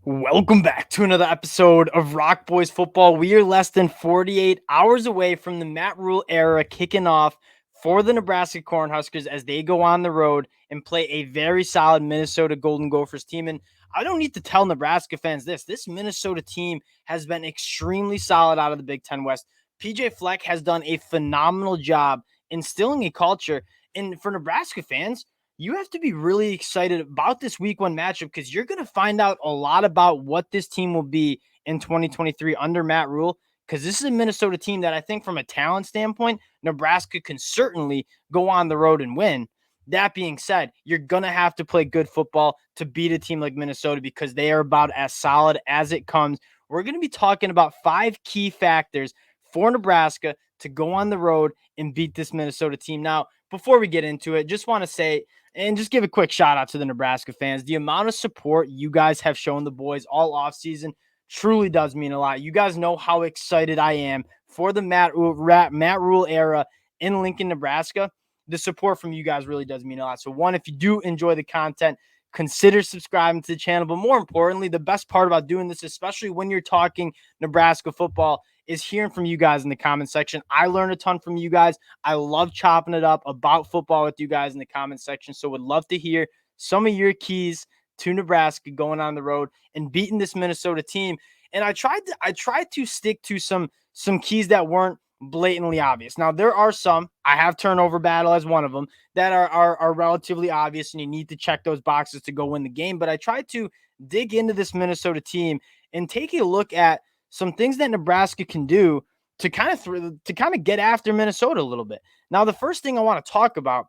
Welcome back to another episode of Rock Boys Football. We are less than 48 hours away from the Matt Rhule era kicking off for the Nebraska Cornhuskers as they go on the road and play a very solid Minnesota Golden Gophers team. And I don't need to tell Nebraska fans this Minnesota team has been extremely solid out of the Big Ten West. PJ Fleck has done a phenomenal job instilling a culture. And for Nebraska fans, you have to be really excited about this week one matchup because you're going to find out a lot about what this team will be in 2023 under Matt Rhule. Because this is a Minnesota team that I think, from a talent standpoint, Nebraska can certainly go on the road and win. That being said, you're going to have to play good football to beat a team like Minnesota because they are about as solid as it comes. We're going to be talking about 5 key factors for Nebraska to go on the road and beat this Minnesota team. Now, before we get into it, just want to say, and just give a quick shout out to the Nebraska fans. The amount of support you guys have shown the boys all offseason truly does mean a lot. You guys know how excited I am for the Matt Rhule era in Lincoln, Nebraska. The support from you guys really does mean a lot. So one, if you do enjoy the content, consider subscribing to the channel. But more importantly, the best part about doing this, especially when you're talking Nebraska football, is hearing from you guys in the comment section. I learn a ton from you guys. I love chopping it up about football with you guys in the comment section. So would love to hear some of your keys to Nebraska going on the road and beating this Minnesota team. And I tried to stick to some keys that weren't blatantly obvious. Now, there are some, I have turnover battle as one of them, that are relatively obvious, and you need to check those boxes to go win the game. But I tried to dig into this Minnesota team and take a look at some things that Nebraska can do to kind of get after Minnesota a little bit. Now, the first thing I want to talk about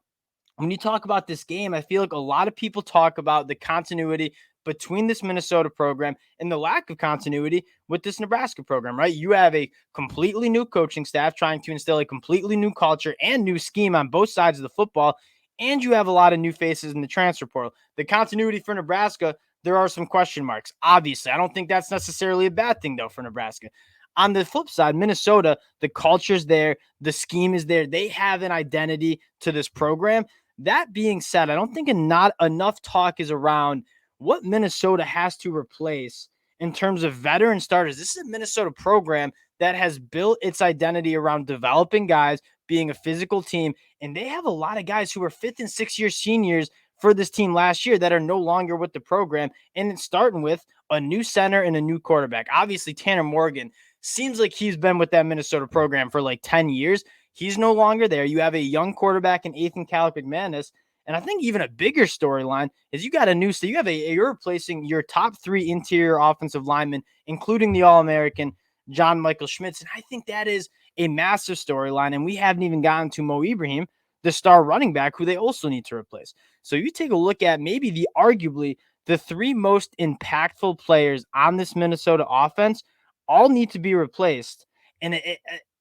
when you talk about this game, I feel like a lot of people talk about the continuity between this Minnesota program and the lack of continuity with this Nebraska program, right? You have a completely new coaching staff trying to instill a completely new culture and new scheme on both sides of the football, and you have a lot of new faces in the transfer portal. The continuity for Nebraska, there are some question marks. Obviously, I don't think that's necessarily a bad thing, though, for Nebraska. On the flip side, Minnesota, the culture's there, the scheme is there. They have an identity to this program. That being said, I don't think not enough talk is around what Minnesota has to replace in terms of veteran starters. This is a Minnesota program that has built its identity around developing guys, being a physical team, and they have a lot of guys who were 5th and 6th year seniors for this team last year that are no longer with the program, and it's starting with a new center and a new quarterback. Obviously, Tanner Morgan seems like he's been with that Minnesota program for like 10 years. He's no longer there. You have a young quarterback in Ethan McManus. And I think even a bigger storyline is you're replacing your top 3 interior offensive linemen, including the All-American John Michael Schmitz. And I think that is a massive storyline. And we haven't even gotten to Mo Ibrahim, the star running back, who they also need to replace. So you take a look at maybe arguably the 3 most impactful players on this Minnesota offense all need to be replaced. And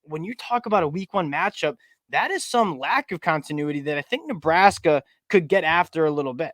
when you talk about a week 1 matchup, that is some lack of continuity that I think Nebraska could get after a little bit,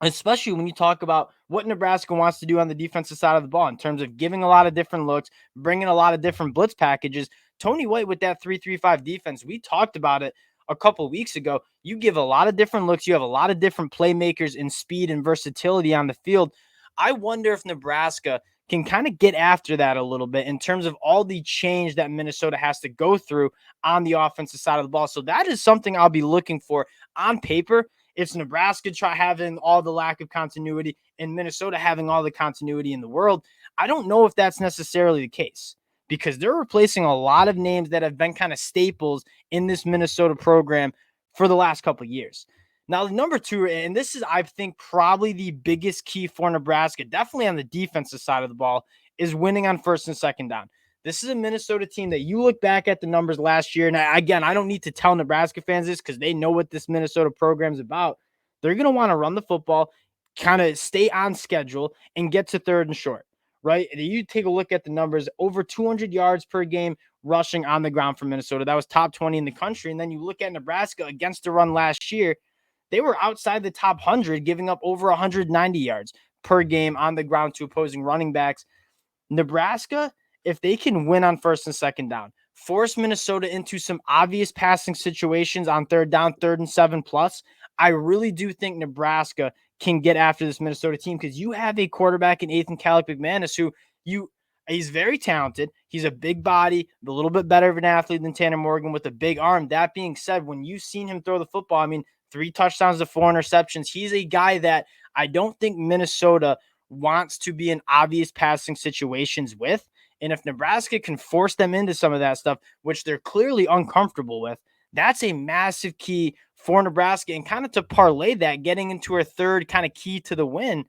especially when you talk about what Nebraska wants to do on the defensive side of the ball in terms of giving a lot of different looks, bringing a lot of different blitz packages. Tony White with that 3-3-5 defense, we talked about it a couple weeks ago. You give a lot of different looks. You have a lot of different playmakers in speed and versatility on the field. I wonder if Nebraska can kind of get after that a little bit in terms of all the change that Minnesota has to go through on the offensive side of the ball. So that is something I'll be looking for. On paper, it's Nebraska having all the lack of continuity and Minnesota having all the continuity in the world. I don't know if that's necessarily the case because they're replacing a lot of names that have been kind of staples in this Minnesota program for the last couple of years. Now, number 2, and this is, I think, probably the biggest key for Nebraska, definitely on the defensive side of the ball, is winning on 1st and 2nd down. This is a Minnesota team that you look back at the numbers last year, and again, I don't need to tell Nebraska fans this because they know what this Minnesota program is about. They're going to want to run the football, kind of stay on schedule, and get to 3rd and short, right? And you take a look at the numbers, over 200 yards per game rushing on the ground for Minnesota. That was top 20 in the country. And then you look at Nebraska against the run last year, they were outside the top 100, giving up over 190 yards per game on the ground to opposing running backs. Nebraska, if they can win on 1st and 2nd down, force Minnesota into some obvious passing situations on 3rd down, 3rd and 7+, I really do think Nebraska can get after this Minnesota team, because you have a quarterback in Ethan McManus who he's very talented. He's a big body, a little bit better of an athlete than Tanner Morgan with a big arm. That being said, when you've seen him throw the football, I mean, 3 touchdowns to 4 interceptions, he's a guy that I don't think Minnesota wants to be in obvious passing situations with. And if Nebraska can force them into some of that stuff, which they're clearly uncomfortable with, that's a massive key for Nebraska. And kind of to parlay that, getting into our third kind of key to the win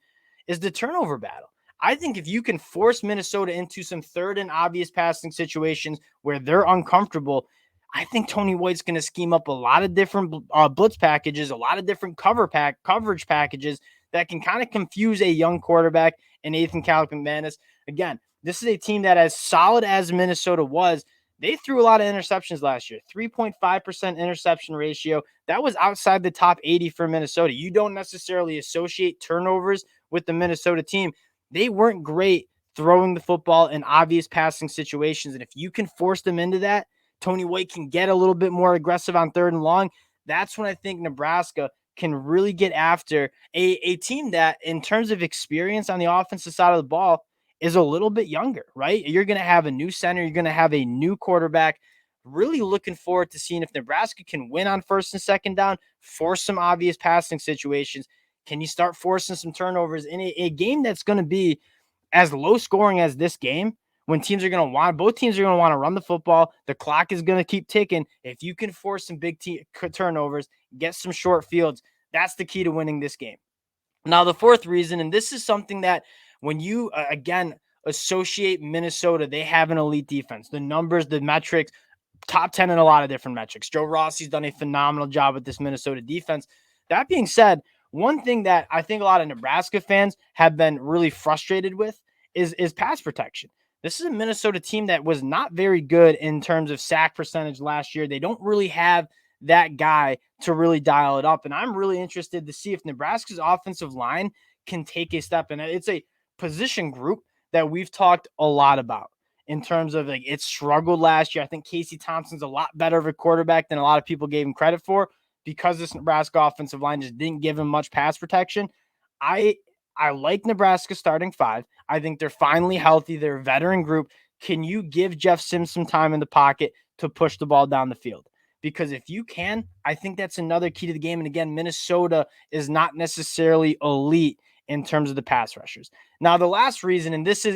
is the turnover battle. I think if you can force Minnesota into some third and obvious passing situations where they're uncomfortable, I think Tony White's going to scheme up a lot of different blitz packages, a lot of different coverage packages that can kind of confuse a young quarterback and Ethan McManus. Again, this is a team that, as solid as Minnesota was, they threw a lot of interceptions last year, 3.5% interception ratio. That was outside the top 80 for Minnesota. You don't necessarily associate turnovers with the Minnesota team. They weren't great throwing the football in obvious passing situations. And if you can force them into that, Tony White can get a little bit more aggressive on third and long. That's when I think Nebraska can really get after a team that, in terms of experience on the offensive side of the ball, is a little bit younger, right? You're going to have a new center. You're going to have a new quarterback. Really looking forward to seeing if Nebraska can win on first and second down, force some obvious passing situations. Can you start forcing some turnovers in a game that's going to be as low scoring as this game, when teams are going to want, both teams are going to want to run the football. The clock is going to keep ticking. If you can force some big turnovers, get some short fields, that's the key to winning this game. Now, the fourth reason, and this is something that when you, again, associate Minnesota, they have an elite defense. The numbers, the metrics, top 10 in a lot of different metrics. Joe Rossi's done a phenomenal job with this Minnesota defense. That being said, one thing that I think a lot of Nebraska fans have been really frustrated with is pass protection. This is a Minnesota team that was not very good in terms of sack percentage last year. They don't really have that guy to really dial it up. And I'm really interested to see if Nebraska's offensive line can take a step. And it's a position group that we've talked a lot about in terms of, like, it struggled last year. I think Casey Thompson's a lot better of a quarterback than a lot of people gave him credit for, because this Nebraska offensive line just didn't give him much pass protection. I like Nebraska starting 5. I think they're finally healthy. They're a veteran group. Can you give Jeff Sims some time in the pocket to push the ball down the field? Because if you can, I think that's another key to the game. And again, Minnesota is not necessarily elite in terms of the pass rushers. Now, the last reason, and this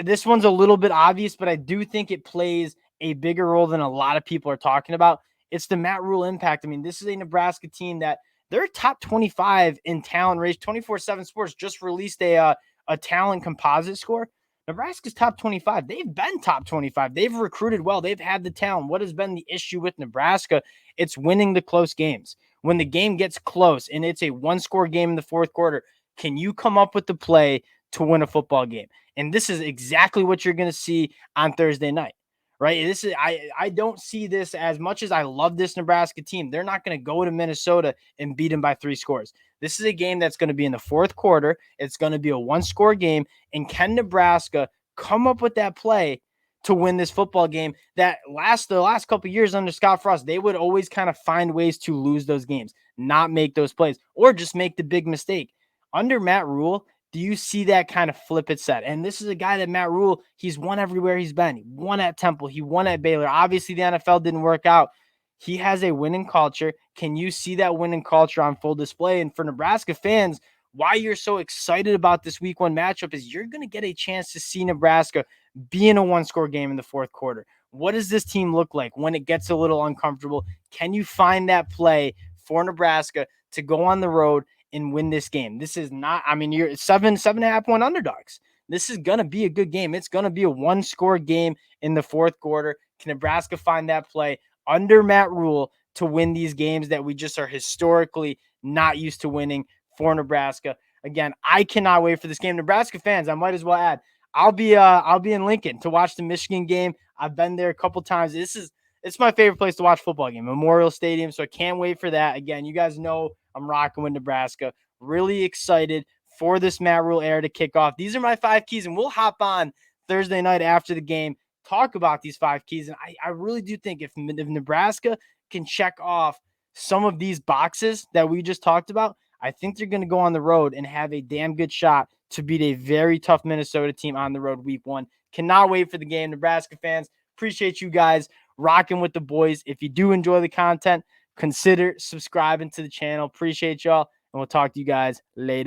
this one's a little bit obvious, but I do think it plays a bigger role than a lot of people are talking about. It's the Matt Rhule impact. I mean, this is a Nebraska team that they're top 25 in talent race. 24/7 Sports just released a talent composite score. Nebraska's top 25. They've been top 25. They've recruited well. They've had the talent. What has been the issue with Nebraska? It's winning the close games. When the game gets close and it's a one-score game in the fourth quarter, can you come up with the play to win a football game? And this is exactly what you're going to see on Thursday night, right? This is I don't see this, as much as I love this Nebraska team. They're not going to go to Minnesota and beat them by 3 scores. This is a game that's going to be in the fourth quarter. It's going to be a one-score game. And can Nebraska come up with that play to win this football game? That the last couple of years under Scott Frost, they would always kind of find ways to lose those games, not make those plays, or just make the big mistake. Under Matt Rhule, do you see that kind of flip it set? And this is a guy that Matt Rhule, he's won everywhere he's been. He won at Temple. He won at Baylor. Obviously, the NFL didn't work out. He has a winning culture. Can you see that winning culture on full display? And for Nebraska fans, why you're so excited about this week 1 matchup is you're going to get a chance to see Nebraska be in a one-score game in the fourth quarter. What does this team look like when it gets a little uncomfortable? Can you find that play for Nebraska to go on the road and win this game? This is not, I mean, you're 7.5 point underdogs. This is going to be a good game. It's going to be a one-score game in the fourth quarter. Can Nebraska find that play under Matt Rhule to win these games that we just are historically not used to winning for Nebraska? Again, I cannot wait for this game. Nebraska fans, I might as well add, I'll be in Lincoln to watch the Michigan game. I've been there a couple times. It's my favorite place to watch football game, Memorial Stadium. So I can't wait for that. Again, you guys know I'm rocking with Nebraska. Really excited for this Matt Rhule era to kick off. These are my 5 keys, and we'll hop on Thursday night after the game, talk about these 5 keys. And I really do think if Nebraska can check off some of these boxes that we just talked about, I think they're going to go on the road and have a damn good shot to beat a very tough Minnesota team on the road week 1. Cannot wait for the game. Nebraska fans, appreciate you guys rocking with the boys. If you do enjoy the content, consider subscribing to the channel. Appreciate y'all, and we'll talk to you guys later.